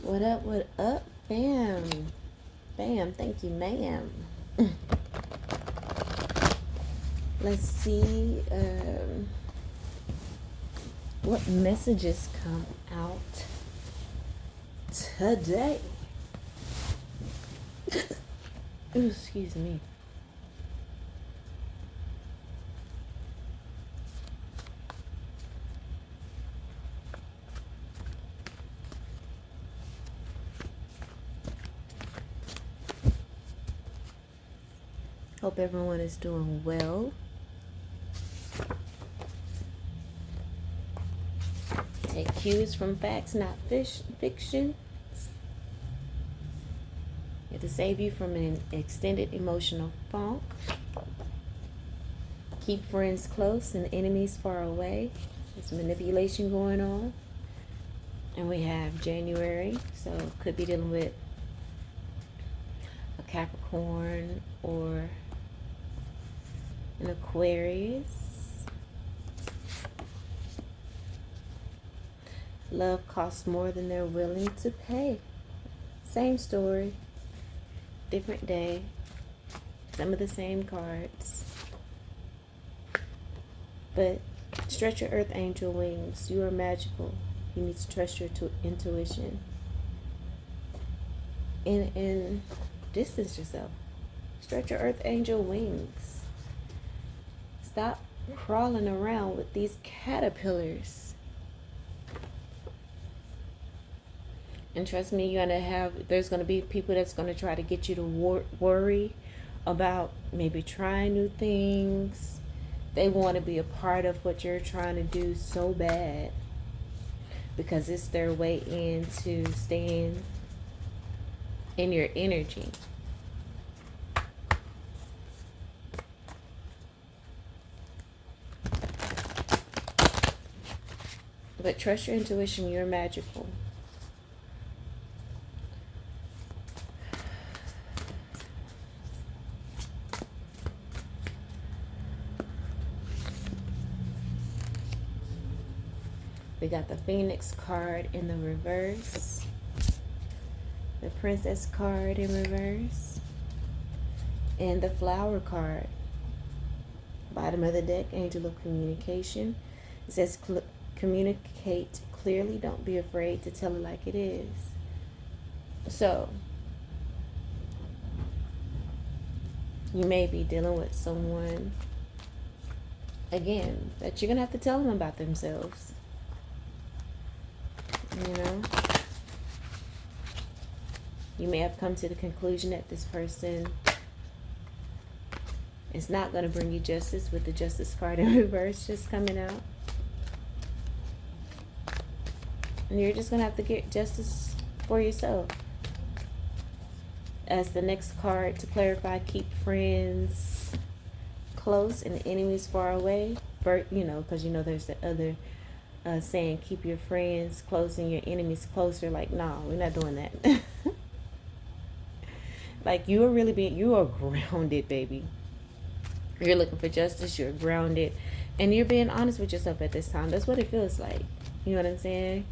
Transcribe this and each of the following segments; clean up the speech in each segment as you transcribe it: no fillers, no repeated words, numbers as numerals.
What up, fam? Bam, thank you, ma'am. Let's see what messages come out today. Ooh, excuse me. Hope everyone is doing well. Take cues from facts, not fiction. To save you from an extended emotional funk. Keep friends close and enemies far away. There's manipulation going on. And we have January, so could be dealing with a Capricorn or an Aquarius. Love costs more than they're willing to pay. Same story, different day, some of the same cards. But stretch your earth angel wings. You are magical. You need to trust your intuition. And distance yourself. Stretch your earth angel wings. Stop crawling around with these caterpillars. And trust me, there's going to be people that's going to try to get you to worry about maybe trying new things. They want to be a part of what you're trying to do so bad because it's their way into staying in your energy. But trust your intuition, you're magical. We got the Phoenix card in the reverse. The Princess card in reverse. And the Flower card. Bottom of the deck, Angel of Communication. It says communicate clearly. Don't be afraid to tell it like it is. So, you may be dealing with someone, again, that you're going to have to tell them about themselves. You know, you may have come to the conclusion that this person is not going to bring you justice, with the Justice card in reverse just coming out. And you're just going to have to get justice for yourself. As the next card to clarify, keep friends close and enemies far away. Because there's the other saying, keep your friends close and your enemies closer. Like, nah, we're not doing that. Like, you are grounded, baby. You're looking for justice, you're grounded, and you're being honest with yourself at this time. That's what it feels like. You know what I'm saying?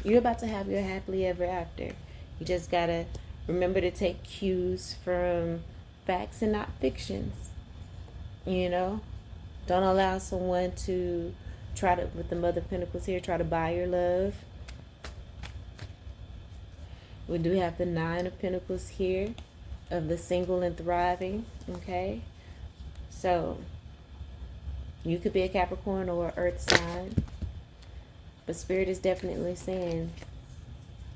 You're about to have your happily ever after. You just gotta remember to take cues from facts and not fictions. Don't allow someone to with the Mother of Pentacles here, try to buy your love. We do have the Nine of Pentacles here, of the single and thriving, okay? So, you could be a Capricorn or an Earth sign, but Spirit is definitely saying,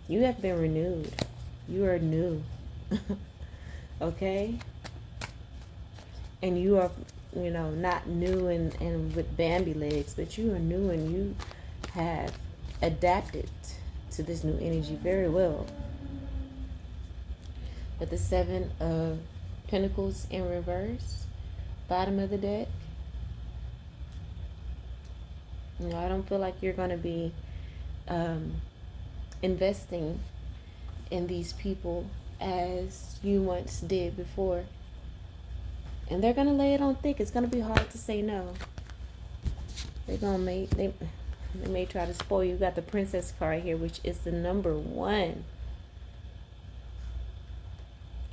you have been renewed. You are new, okay? And you are, not new and with Bambi legs, but you are new and you have adapted to this new energy very well. But the Seven of Pentacles in reverse, bottom of the deck. I don't feel like you're going to be investing in these people as you once did before. And they're going to lay it on thick. It's going to be hard to say no. They may try to spoil you. You got the Princess card here, which is the number 1.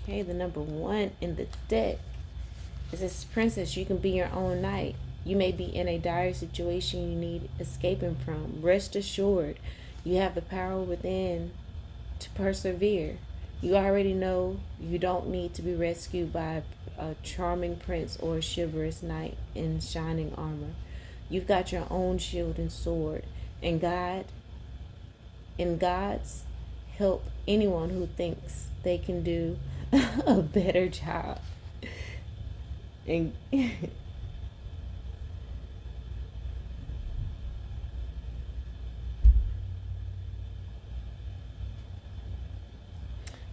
Okay, the number 1 in the deck. It says, Princess, you can be your own knight. You may be in a dire situation you need escaping from. Rest assured, you have the power within to persevere. You already know you don't need to be rescued by a charming prince or a chivalrous knight in shining armor. You've got your own shield and sword, and God's help anyone who thinks they can do a better job. And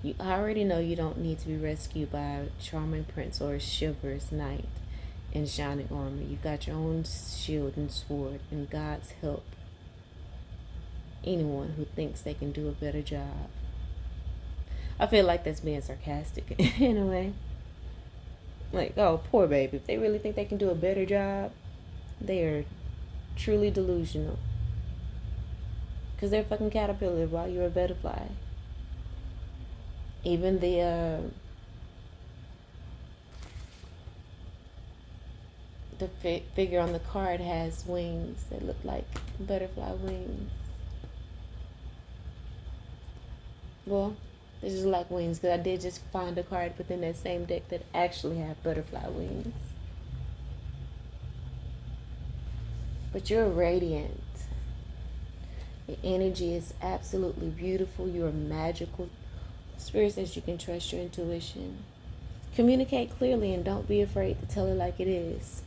you already know you don't need to be rescued by a charming prince or a chivalrous knight in shining armor. You've got your own shield and sword, and God's help anyone who thinks they can do a better job. I feel like that's being sarcastic in a way. Like, oh, poor baby. If they really think they can do a better job, they are truly delusional. Because they're a fucking caterpillar while you're a butterfly. Even the figure on the card has wings that look like butterfly wings. Well, they just like wings, because I did just find a card within that same deck that actually have butterfly wings. But you're radiant. Your energy is absolutely beautiful. You're magical. Spirit says you can trust your intuition. Communicate clearly and don't be afraid to tell it like it is.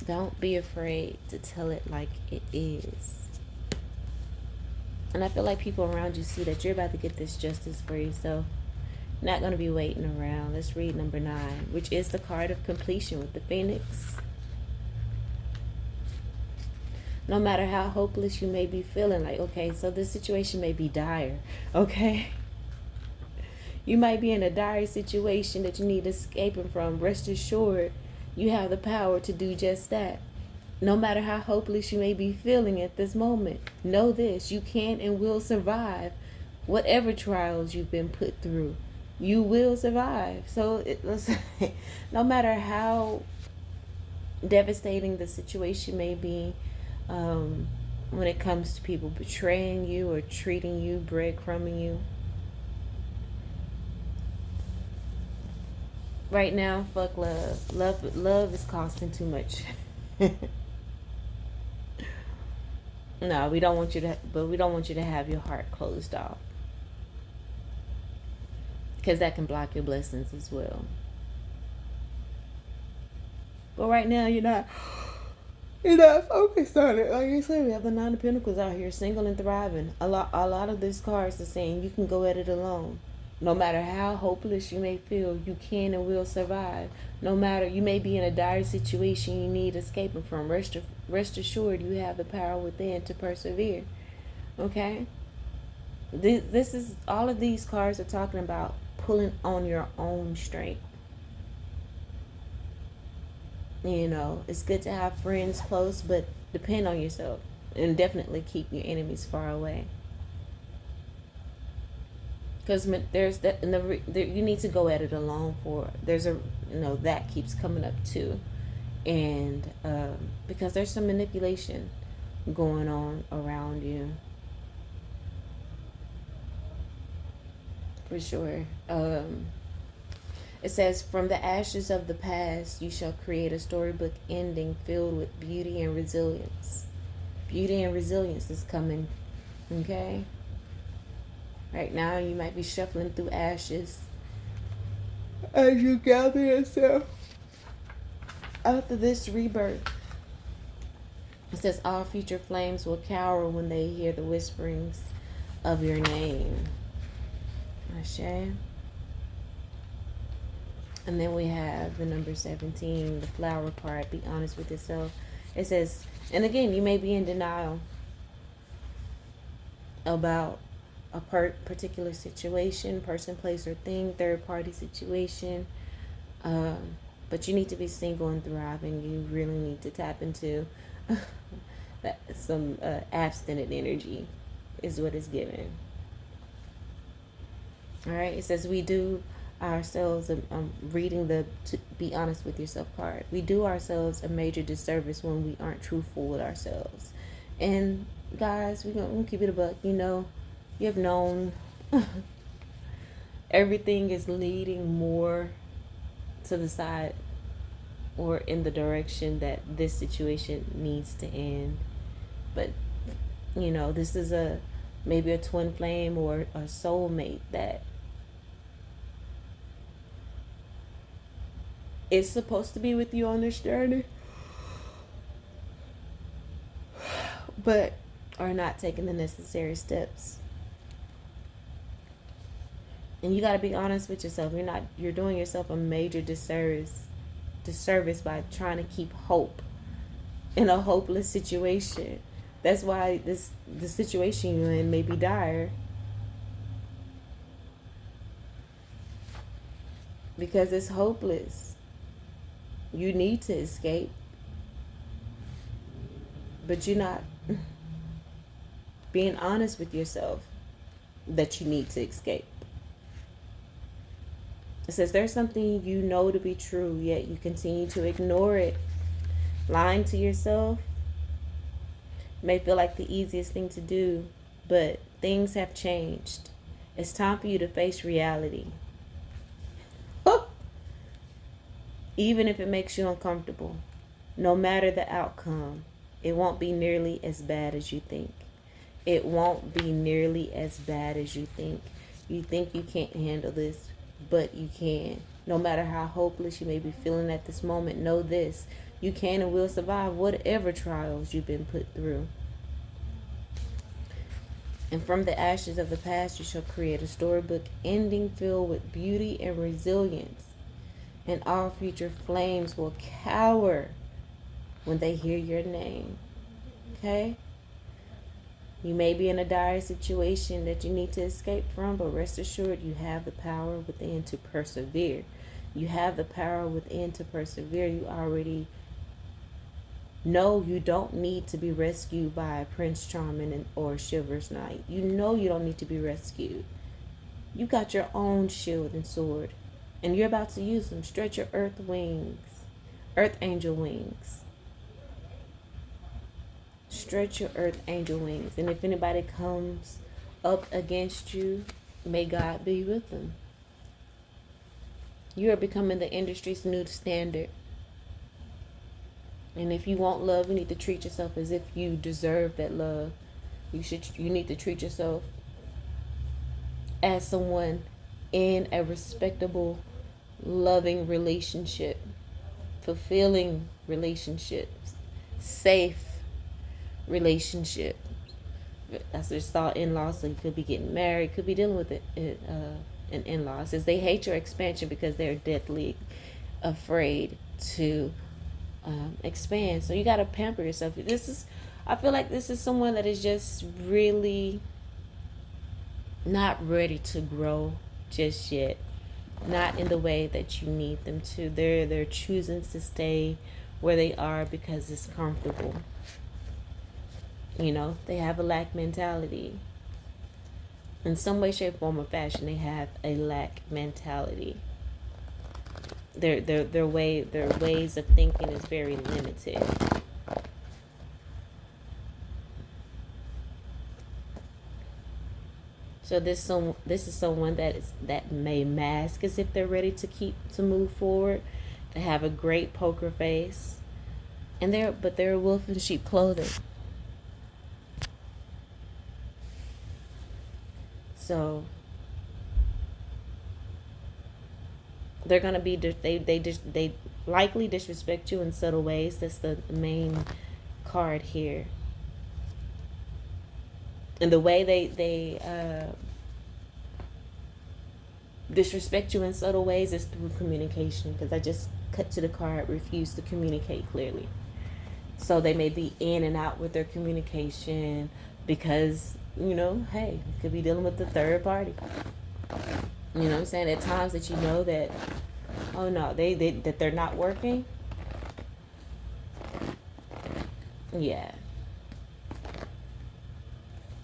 Don't be afraid to tell it like it is. And I feel like people around you see that you're about to get this justice for yourself. Not going to be waiting around. Let's read number 9, which is the card of completion with the Phoenix. No matter how hopeless you may be feeling, like, okay, so this situation may be dire, okay? You might be in a dire situation that you need escaping from. Rest assured, you have the power to do just that. No matter how hopeless you may be feeling at this moment, know this: you can and will survive whatever trials you've been put through. You will survive. So no matter how devastating the situation may be, when it comes to people betraying you or treating you, breadcrumbing you, right now, fuck love. Love is costing too much. No, we don't want you to have your heart closed off, because that can block your blessings as well. But right now, you're not focused on it. Like I said, we have the 9 of Pentacles out here, single and thriving. A lot of these cards are saying you can go at it alone. No matter how hopeless you may feel, you can and will survive. No matter, you may be in a dire situation you need escaping from. Rest assured, you have the power within to persevere. Okay? This is, all of these cards are talking about pulling on your own strength. You know, it's good to have friends close, but depend on yourself. And definitely keep your enemies far away. Because there's that, you need to go at it alone that keeps coming up too. And because there's some manipulation going on around you. For sure. It says, from the ashes of the past, you shall create a storybook ending filled with beauty and resilience. Beauty and resilience is coming. Okay? Right now, you might be shuffling through ashes as you gather yourself after this rebirth. It says, all future flames will cower when they hear the whisperings of your name. Ashe. And then we have the number 17, the flower part. Be honest with yourself. It says, and again, you may be in denial about a particular situation, person, place, or thing, third party situation. But you need to be single and thriving. You really need to tap into some abstinent energy is what it's given. All right, it says we do ourselves, reading the to be honest with yourself card, we do ourselves a major disservice when we aren't truthful with ourselves. And guys, we're gonna keep it a buck. You know, you have known everything is leading more to the side or in the direction that this situation needs to end. But you know, this is maybe a twin flame or a soulmate that is supposed to be with you on this journey, but are not taking the necessary steps. And you got to be honest with yourself. You're doing yourself a major disservice by trying to keep hope in a hopeless situation. That's why the situation you're in may be dire, because it's hopeless. You need to escape, but you're not being honest with yourself that you need to escape. It says there's something you know to be true, yet you continue to ignore it. Lying to yourself may feel like the easiest thing to do, but things have changed. It's time for you to face reality. Even if it makes you uncomfortable, no matter the outcome, it won't be nearly as bad as you think. It won't be nearly as bad as you think. You think you can't handle this, but you can. No matter how hopeless you may be feeling at this moment, know this: you can and will survive whatever trials you've been put through. And from the ashes of the past, you shall create a storybook ending filled with beauty and resilience. And all future flames will cower when they hear your name. Okay? You may be in a dire situation that you need to escape from, but rest assured you have the power within to persevere. You have the power within to persevere. You already know you don't need to be rescued by Prince Charming or Chivalrous Knight. You know you don't need to be rescued. You got your own shield and sword, and you're about to use them. Stretch your earth angel wings. Stretch your earth angel wings. And if anybody comes up against you, may God be with them. You are becoming the industry's new standard. And if you want love, you need to treat yourself as if you deserve that love. You need to treat yourself as someone in a respectable, loving relationship, fulfilling relationships, safe relationship. That's what it's thought in-laws. So you could be getting married, could be dealing with an in-law. It says they hate your expansion because they're deathly afraid to expand. So you got to pamper yourself. I feel like this is someone that is just really not ready to grow just yet. Not in the way that you need them to. They're choosing to stay where they are because it's comfortable. You know, they have a lack mentality. In some way, shape, form, or fashion, they have a lack mentality. Their ways of thinking is very limited. So this is someone that may mask as if they're ready to move forward. They have a great poker face, and they're a wolf in sheep clothing. So they're gonna be they likely disrespect you in subtle ways. That's the main card here. And the way they disrespect you in subtle ways is through communication, because I just cut to the card, refuse to communicate clearly. So they may be in and out with their communication because, you know, hey, you could be dealing with the third party. You know what I'm saying? At times that you know that Oh no, they that they're not working. Yeah.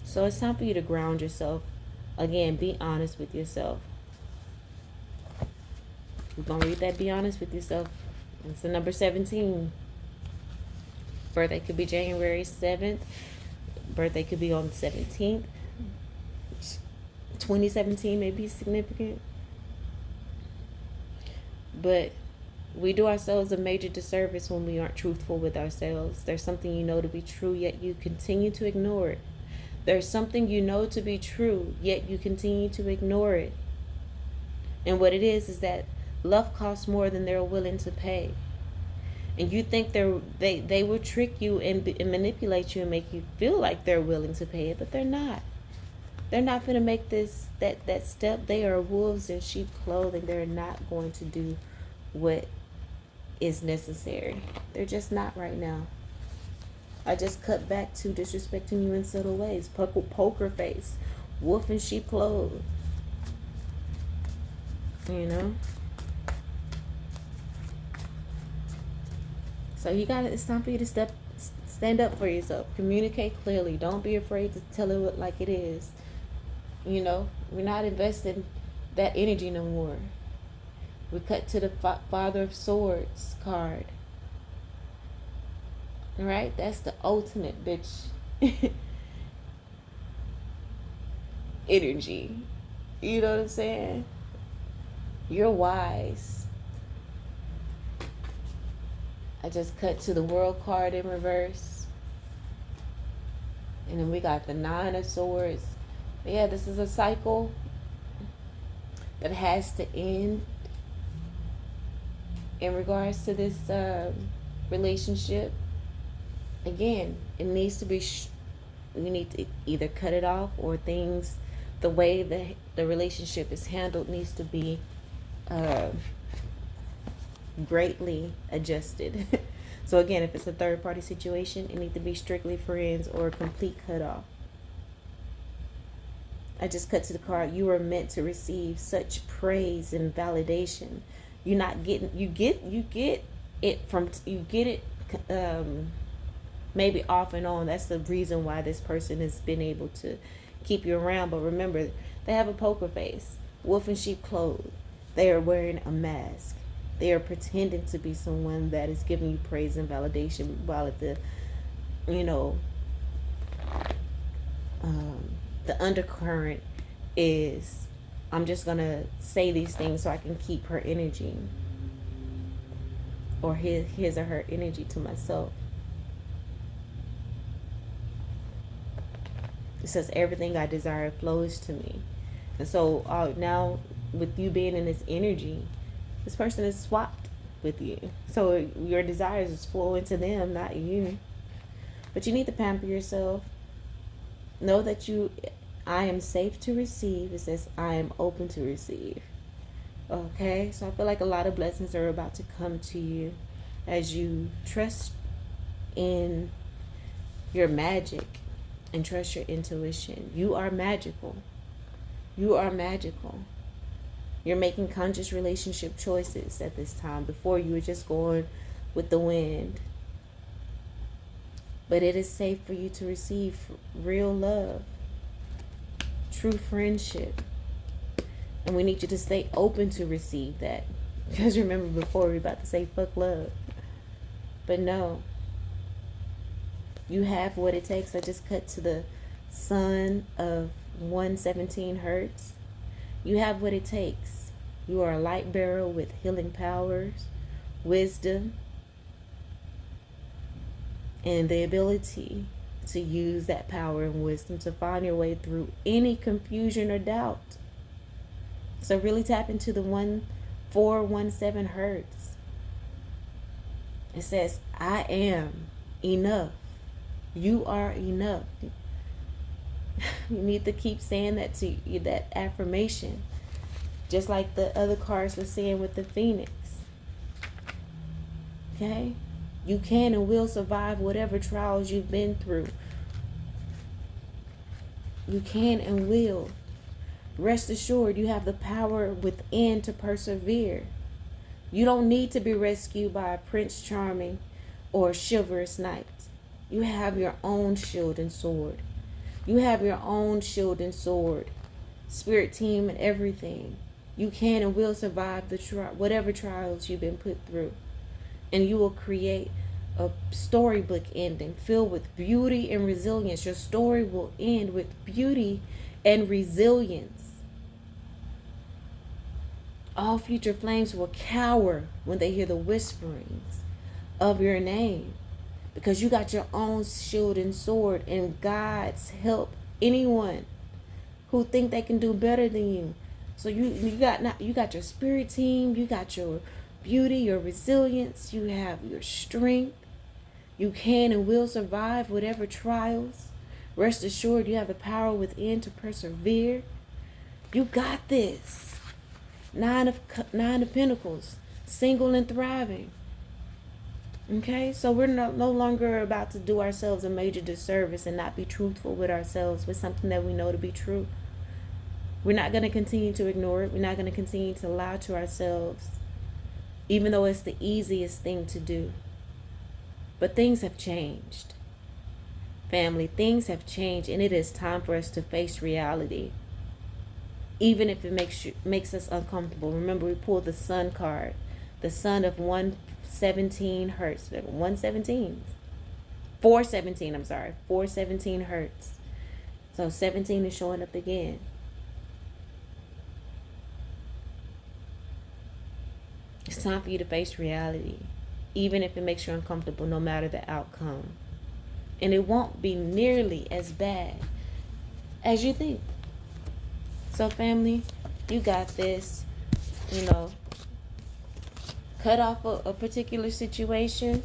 So it's time for you to ground yourself. Again, be honest with yourself. We're gonna read that. Be honest with yourself. It's the number 17. Birthday could be January 7th. Birthday could be on the 17th. 2017 may be significant. But we do ourselves a major disservice when we aren't truthful with ourselves. There's something you know to be true, yet you continue to ignore it. There's something you know to be true, yet you continue to ignore it. And what it is that love costs more than they're willing to pay. And you think they will trick you and manipulate you and make you feel like they're willing to pay it, but they're not. They're not going to make that step. They are wolves in sheep clothing. They're not going to do what is necessary. They're just not right now. I just cut back to disrespecting you in subtle ways. Poker face, wolf in sheep clothing. You know. So it's time for you to stand up for yourself. Communicate clearly. Don't be afraid to tell it like it is. You know, we're not investing that energy no more. We cut to the Father of Swords card. All right, that's the ultimate bitch energy. You know what I'm saying? You're wise. I just cut to the World card in reverse. And then we got the Nine of Swords. Yeah, this is a cycle that has to end in regards to this relationship. Again, it needs to be we need to either cut it off, or things, the way the relationship is handled needs to be greatly adjusted. So again, if it's a third party situation, it needs to be strictly friends or a complete cutoff. I just cut to the card. You are meant to receive such praise and validation. You're not getting, you get it maybe off and on. That's the reason why this person has been able to keep you around. But remember, they have a poker face, wolf in sheep clothes. They are wearing a mask. They are pretending to be someone that is giving you praise and validation, while at the undercurrent is, I'm just gonna say these things so I can keep her energy, or his or her energy, to myself. It says everything I desire flows to me. And so now, with you being in this energy, this person is swapped with you. So your desires is flowing to them, not you. But you need to pamper yourself. Know that I am safe to receive. It says I am open to receive. Okay, so I feel like a lot of blessings are about to come to you as you trust in your magic and trust your intuition. You are magical. You are magical. You're making conscious relationship choices at this time. Before, you were just going with the wind. But it is safe for you to receive real love, true friendship. And we need you to stay open to receive that. Because remember, before we were about to say fuck love. But no. You have what it takes. I just cut to the Sun of 117 Hertz. You have what it takes. You are a light bearer with healing powers, wisdom, and the ability to use that power and wisdom to find your way through any confusion or doubt. So really tap into the 1417 Hertz. It says, I am enough. You are enough. You need to keep saying that to you, that affirmation. Just like the other cards were saying with the Phoenix. Okay? You can and will survive whatever trials you've been through. You can and will. Rest assured, you have the power within to persevere. You don't need to be rescued by a Prince Charming or a chivalrous knight. You have your own shield and sword. You have your own shield and sword, spirit team, and everything. You can and will survive the whatever trials you've been put through. And you will create a storybook ending filled with beauty and resilience. Your story will end with beauty and resilience. All future flames will cower when they hear the whisperings of your name, because you got your own shield and sword, and God's help anyone who think they can do better than you. So you got your spirit team, you got your beauty, your resilience, you have your strength. You can and will survive whatever trials. Rest assured, you have the power within to persevere. You got this. Nine of Pentacles, single and thriving. Okay, so we're no longer about to do ourselves a major disservice and not be truthful with ourselves with something that we know to be true. We're not going to continue to ignore it. We're not going to continue to lie to ourselves, even though it's the easiest thing to do. But things have changed. Family, things have changed, and it is time for us to face reality. Even if it makes us uncomfortable. Remember, we pulled the Sun card. The Sun of 117 hertz. 117. 417, I'm sorry. 417 hertz. So 17 is showing up again. It's time for you to face reality. Even if it makes you uncomfortable, no matter the outcome. And it won't be nearly as bad as you think. So family, you got this. Cut off a particular situation.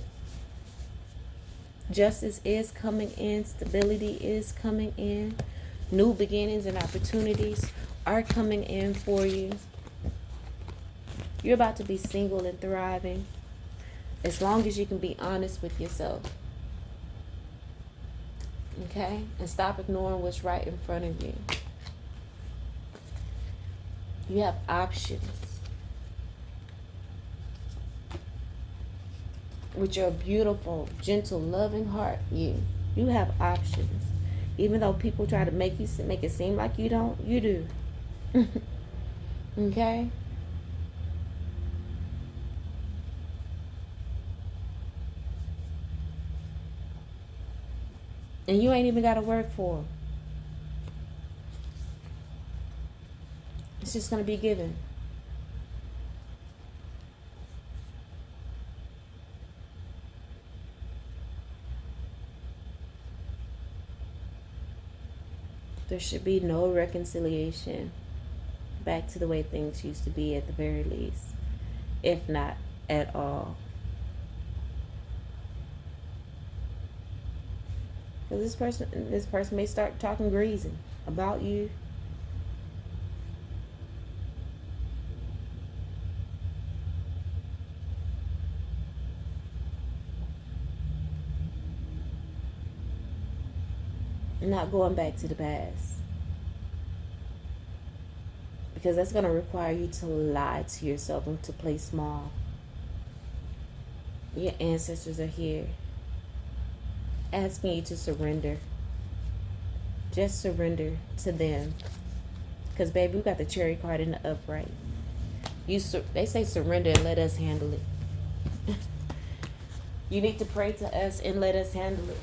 Justice is coming in. Stability is coming in. New beginnings and opportunities are coming in for you. You're about to be single and thriving, as long as you can be honest with yourself. Okay? And stop ignoring what's right in front of you. You have options. With your beautiful, gentle, loving heart, you have options. Even though people try to make it seem like you don't, you do. Okay? And you ain't even got to work for them. It's just going to be given. There should be no reconciliation back to the way things used to be, at the very least, if not at all. Because this person may start talking greasy about you. Not going back to the past, because that's going to require you to lie to yourself and to play small. Your ancestors are here asking you to surrender. Just surrender to them, because baby, we got the Chariot card in the upright. They say surrender and let us handle it. You need to pray to us and let us handle it.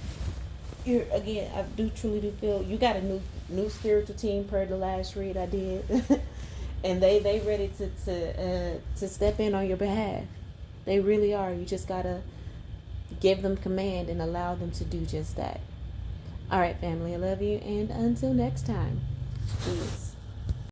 Again, I truly do feel you got a new spiritual team per the last read I did. And they ready to step in on your behalf. They really are. You just gotta give them command and allow them to do just that. All right, family, I love you, and until next time, peace.